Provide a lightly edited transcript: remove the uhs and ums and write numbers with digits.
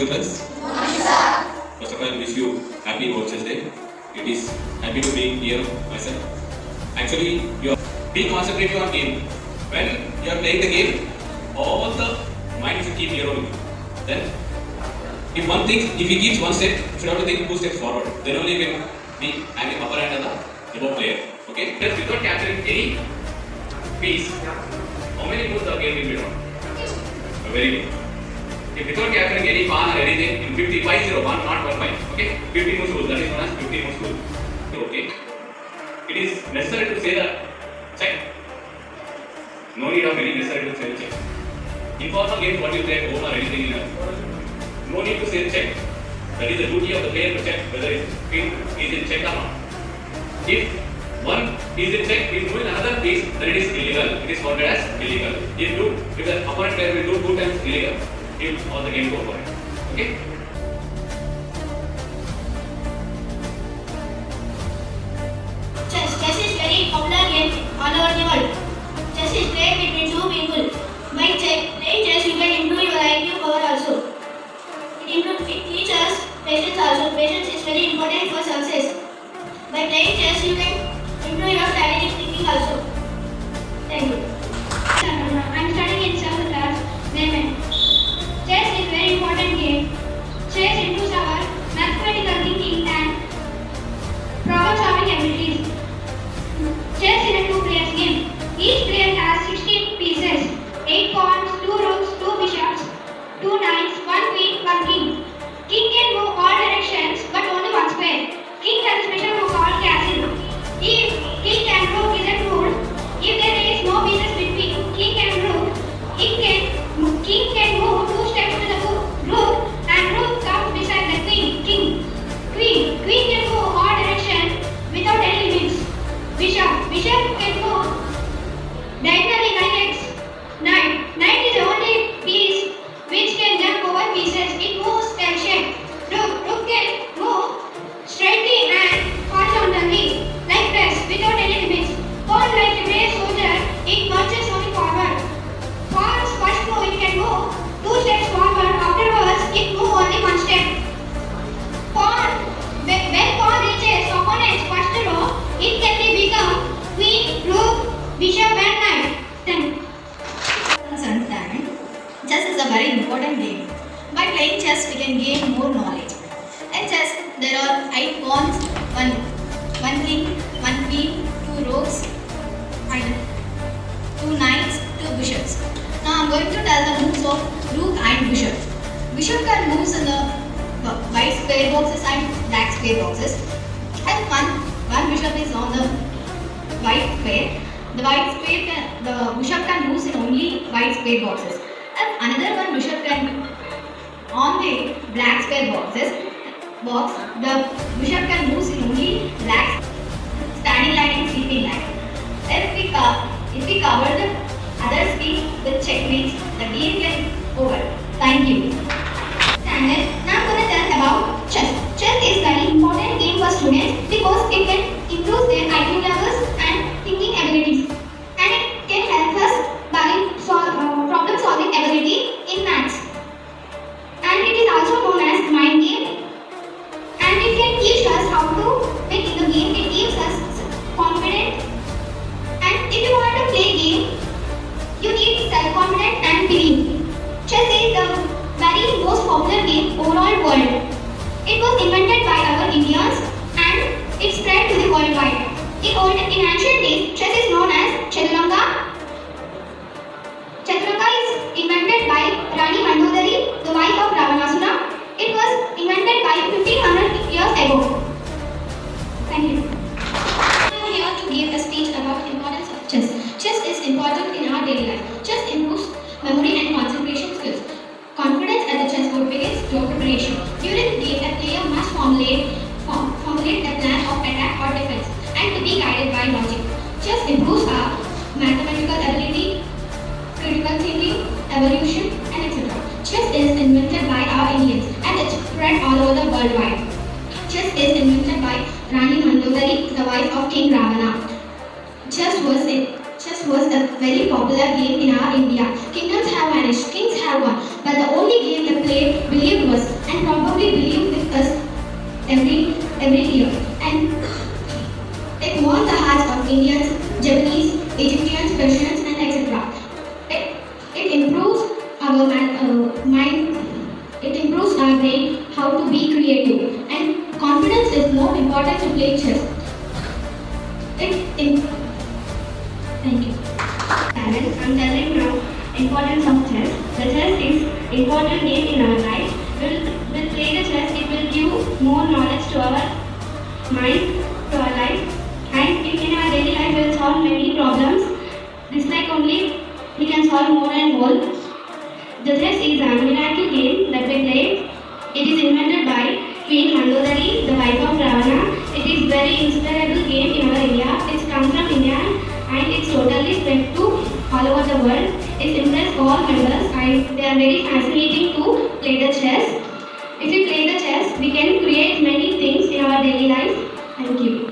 children? First of all, I wish you happy Watchers Day. It is happy to be here myself. Actually, you be concentrating on game. When you are playing the game, all the mind should keep here only. Then, if one thinks, if he keeps one step, you should have to think 2 steps forward. Then only you can be having upper hand as the above player. Okay? Just without capturing any piece, how many moves the game will be done? Very good. If without capturing any pawn or anything, in 50, 5-0, 1, not 1-5. Okay? 50 moves rule, that is known as 50 moves rule. Okay? It is necessary to say that check. No need of any necessary to say the check. Informal games, what you play at home or anything in a, no need to say check. That is the duty of the player to check whether his king is in check or not. If one is in check, he is doing another piece, then it is illegal. It is counted as illegal. If the opponent player will do 2 times illegal, he will all the game go for it. Okay? Chess is very popular game all over the world. Chess is played between 2 people. By playing chess, you can improve your IQ power also. It teaches patience also. Patience is very important for success. By playing chess, you can improve your strategic thinking also. Thank you. I am studying in 7th class. Chess is very important game. Chess improves our mathematical thinking and problem-solving abilities. Chess is a 2-player game. Each player has 16 pieces, 8 pawns, 2 rooks, 2 bishops, 2 knights, 1 queen, 1 king. King can move all directions but only one square. King has a special move called castle. If king and rook isn't ruled, if there is no pieces between king and rook, king can move 2 steps to the rook and rook comes beside the queen. Queen can move all directions without any limits. Bishop can move diagonally 9x. Knight is the only piece which can jump over pieces. It moves L shape. Rook can move straightly and horizontally like this without any limits. Pawn like a brave soldier, it marches only forward. Pawn's first move, it can move 2 steps forward. Afterwards, it moves only 1 step. When pawn reaches opponent's first row, it can become queen, rook, bishop and knight. Then Understand, chess is a very important game. By playing chess, we can gain more knowledge. In chess, there are 8 pawns, 1 king, 1 queen, 2 rooks, and 2 knights, 2 bishops. Now I am going to tell the moves of rook and bishop. Bishop can move in the white square boxes and black square boxes. And one bishop is on the white square. The bishop can move in only white square boxes. And another one bishop can on the black square box. The bishop can move in only black standing line and sleeping line. If we cover the other piece with checkmates, the game can over. Thank you. standard. Now I'm going to tell about chess. Chess is very important game for students because it can improve their IQ levels and thinking abilities. And it can help us by problem solving ability in maths. And it is also known as mind game. And it can teach us how to win in the game. It gives us confidence. And if you want to play game, you need self-confidence and belief. Chess is the very most popular game overall world. It was invented by our Indians and it spread to the worldwide. In ancient days, chess is known as Chaturanga. Chaturanga is invented by Rani Mandodari, the wife of Ravanasura. It was invented by 1500 years ago. Thank you. I am here to give a speech about the importance of chess. Chess is important in our daily life. Chess improves memory and concentration skills. Confidence at the chessboard begins through preparation. During the day, a player must formulate a plan of attack or defense and to be guided by logic. Chess improves our mathematical ability, critical thinking, evolution, and etc. Chess is invented by our Indians and it's spread all over the worldwide. Chess is invented by Rani Mandodari, the wife of King Ravana. Chess was a very popular game in our India. Kingdoms have vanished, kings have won. but the only game they played believed us and probably believed with us every year. And it won the hearts of Indians, Japanese, Egyptians, Persians, and etc. It improves our mind. It improves our brain how to be creative. And confidence is more important to play chess. Thank you. Parents, I'm telling now importance of chess. The chess is important game in our life. We'll play the chess. It will give more knowledge to our mind, to our life, and in our daily life we'll solve many problems. This like only we can solve more and more. The chess is a miracle game that we play. It is invented by Queen Mandodari, the wife of Ravana. It is very inspirable game in our India. It's come from India and it's totally spread to all over the world. It impresses all members and they are very fascinating to play the chess. If we play the chess, we can create many things in our daily life. Thank you.